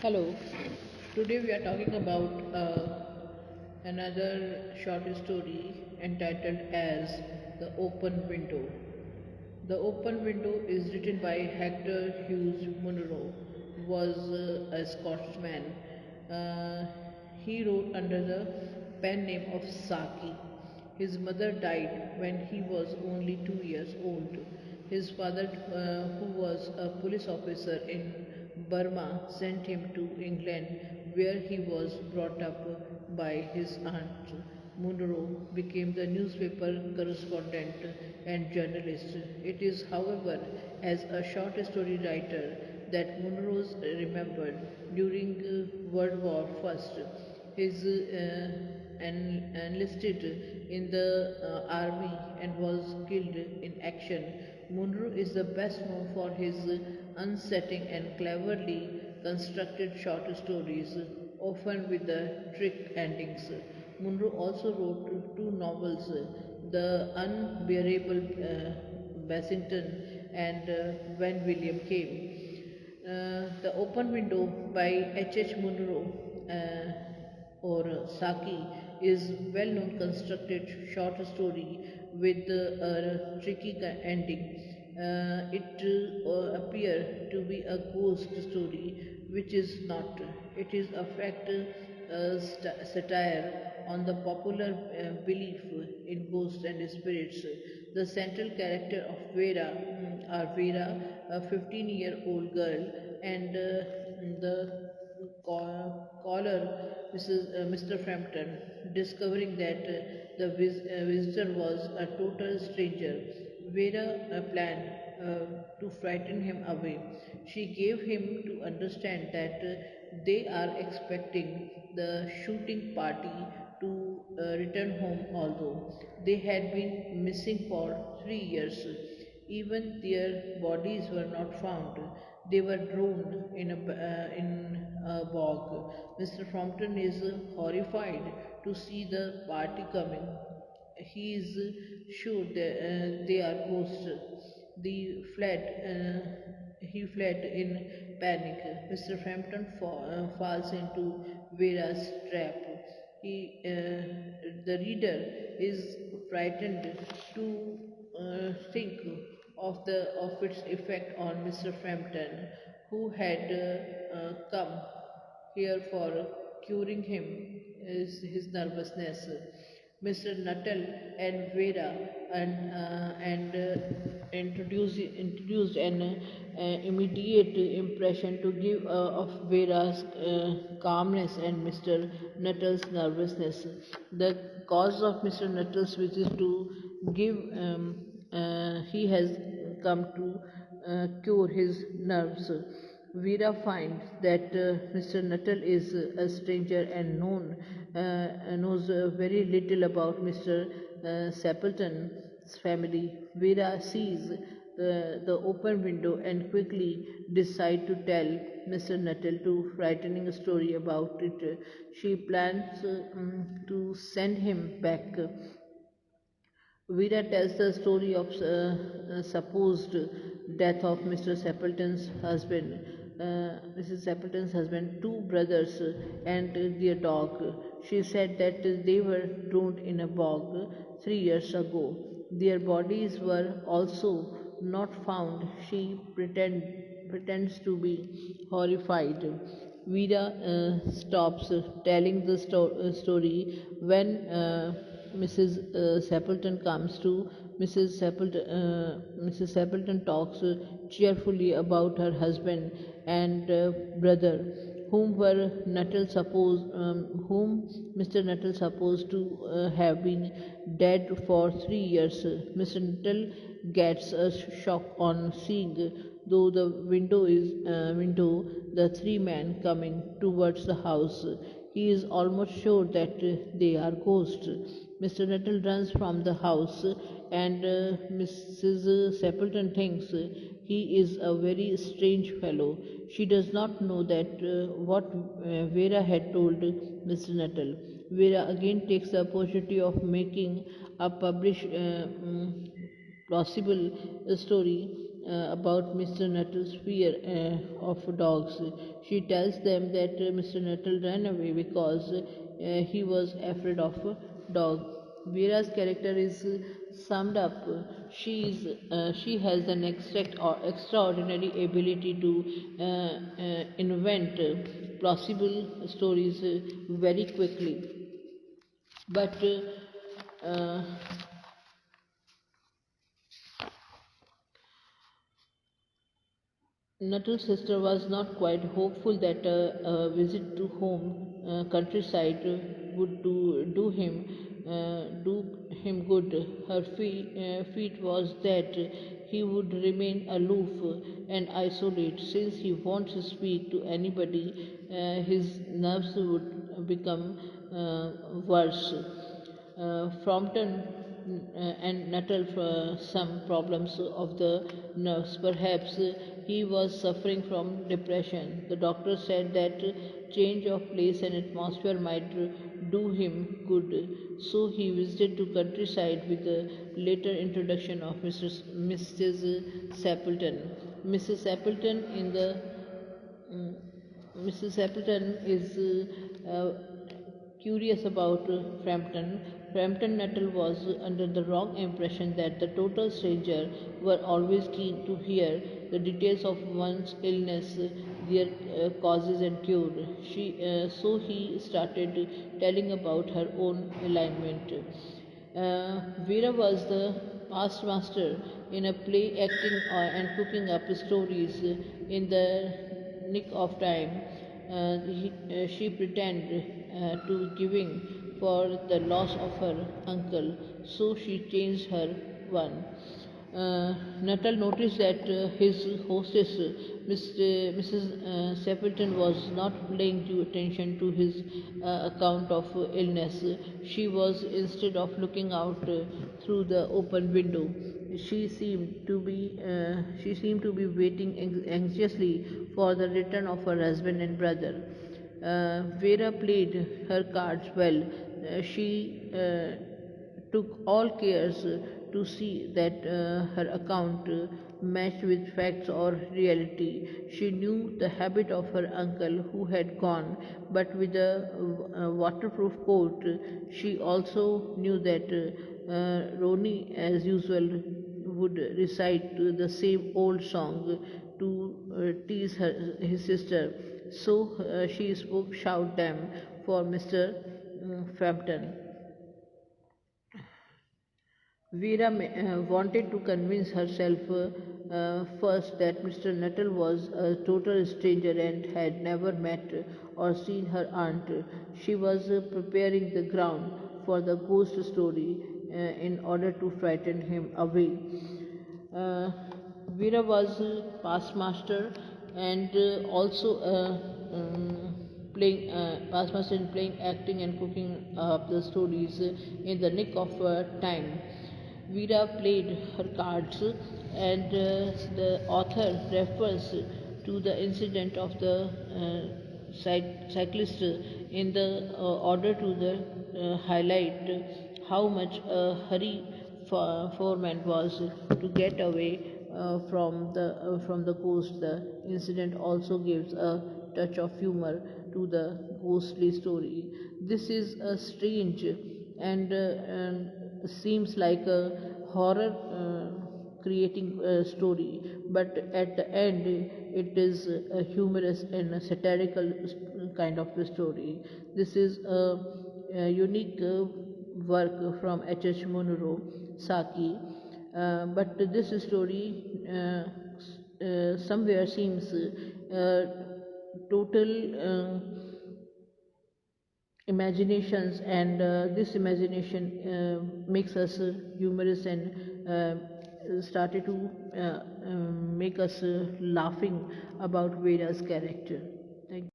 Hello, today we are talking about another short story entitled as The Open Window. The Open Window is written by Hector Hughes Munro, who was a Scotsman. Uh, he wrote under the pen name of Saki. His mother died when he was only 2 years old. His father, who was a police officer in Burma, sent him to England, where he was brought up by his aunt. Munro became the newspaper correspondent and journalist. It is, however, as a short story writer that Munro is remembered during World War I. His enlisted in the army and was killed in action. Munro is the best known for his unsettling and cleverly constructed short stories, often with the trick endings. Munro also wrote two novels, The Unbearable Bassington and When William Came. The Open Window by H. Munro or Saki is well-known constructed short story with a tricky ending. It appears to be a ghost story, which is not. It is a fact satire on the popular belief in ghosts and spirits. The central character of Vera, Vera, a 15-year-old girl, and the caller, Mr. Frampton, discovering that the visitor was a total stranger. Vera planned to frighten him away. She gave him to understand that they are expecting the shooting party to return home, although they had been missing for 3 years. Even their bodies were not found. They were drowned in a bog. Mr. Frampton is horrified to see the party coming. He is sure that they are ghosts. He fled in panic. Mr. Frampton falls into Vera's trap. The reader is frightened to think of its effect on Mr. Frampton, who had come here for curing him is his nervousness. Mr. Nuttall and Vera and introduced an immediate impression to give of Vera's calmness and Mr. Nuttall's nervousness. The cause of Mr. Nuttall's visit to give he has come to cure his nerves. Vera finds that Mr. Nuttall is a stranger and knows very little about Mr. Sapleton's family. Vera sees the open window and quickly decides to tell Mr. Nuttall to frightening story about it. She plans to send him back. Vera tells the story of supposed death of Mr. Sapleton's husband, Mrs. Sapleton's husband, two brothers, and their dog. She said that they were drowned in a bog 3 years ago. Their bodies were also not found. She pretends to be horrified. Vera stops telling the story when Mrs. Sapleton comes to Mrs. Sapleton talks cheerfully about her husband and brother, whom Mr. Nuttall supposed to have been dead for 3 years. Mr. Nuttall gets a shock on seeing though the window the three men coming towards the house. He is almost sure that they are ghosts. Mr. Nuttall runs from the house, and Mrs. Sapleton thinks he is a very strange fellow. She does not know that what Vera had told Mr. Nuttall. Vera again takes the opportunity of making a publish plausible story about Mr. Nuttall's fear of dogs. She tells them that Mr. Nuttall ran away because he was afraid of a dog. Vera's character is summed up. She has an extraordinary ability to invent plausible stories very quickly. But Nuttall's sister was not quite hopeful that a visit to home countryside would do him good. Her feat was that he would remain aloof and isolate. Since he won't speak to anybody, his nerves would become worse. Frampton and Nuttall for some problems of the nerves. Perhaps he was suffering from depression. The doctor said that change of place and atmosphere might do him good. So he visited to countryside with the later introduction of Mrs. Sappleton. Mrs. Sappleton in the mm, Mrs. Appleton is curious about Frampton. Frampton Nuttall was under the wrong impression that the total stranger were always keen to hear the details of one's illness, their causes and cure. So he started telling about her own alignment. Vera was the past master in a play, acting and cooking up stories in the nick of time. She pretended to giving for the loss of her uncle, so she changed her one. Nuttall noticed that his hostess, Mrs. Stapleton, was not paying due attention to his account of illness. She was instead of looking out through the open window. She seemed to be waiting anxiously for the return of her husband and brother. Vera played her cards well. She took all cares to see that her account matched with facts or reality. She knew the habit of her uncle who had gone, but with a waterproof coat. She also knew that Roni, as usual, would recite the same old song to tease his sister. So she spoke shout them for Mr. Frampton. Vera wanted to convince herself first that Mr. Nuttall was a total stranger and had never met or seen her aunt. She was preparing the ground for the ghost story in order to frighten him away. Uh, Vera was past master and also playing past master in playing, acting, and cooking up the stories in the nick of time. Vera played her cards, and the author refers to the incident of the cyclist in the order to the highlight how much hurry foreman was to get away from the coast. The incident also gives a touch of humor to the ghostly story. This is a strange and seems like a horror creating story, but at the end it is a humorous and a satirical kind of a story. This is a unique work from H.H. Munro Saki, but this story somewhere seems total imaginations, and this imagination makes us humorous and started to make us laughing about Veda's character. Thank you.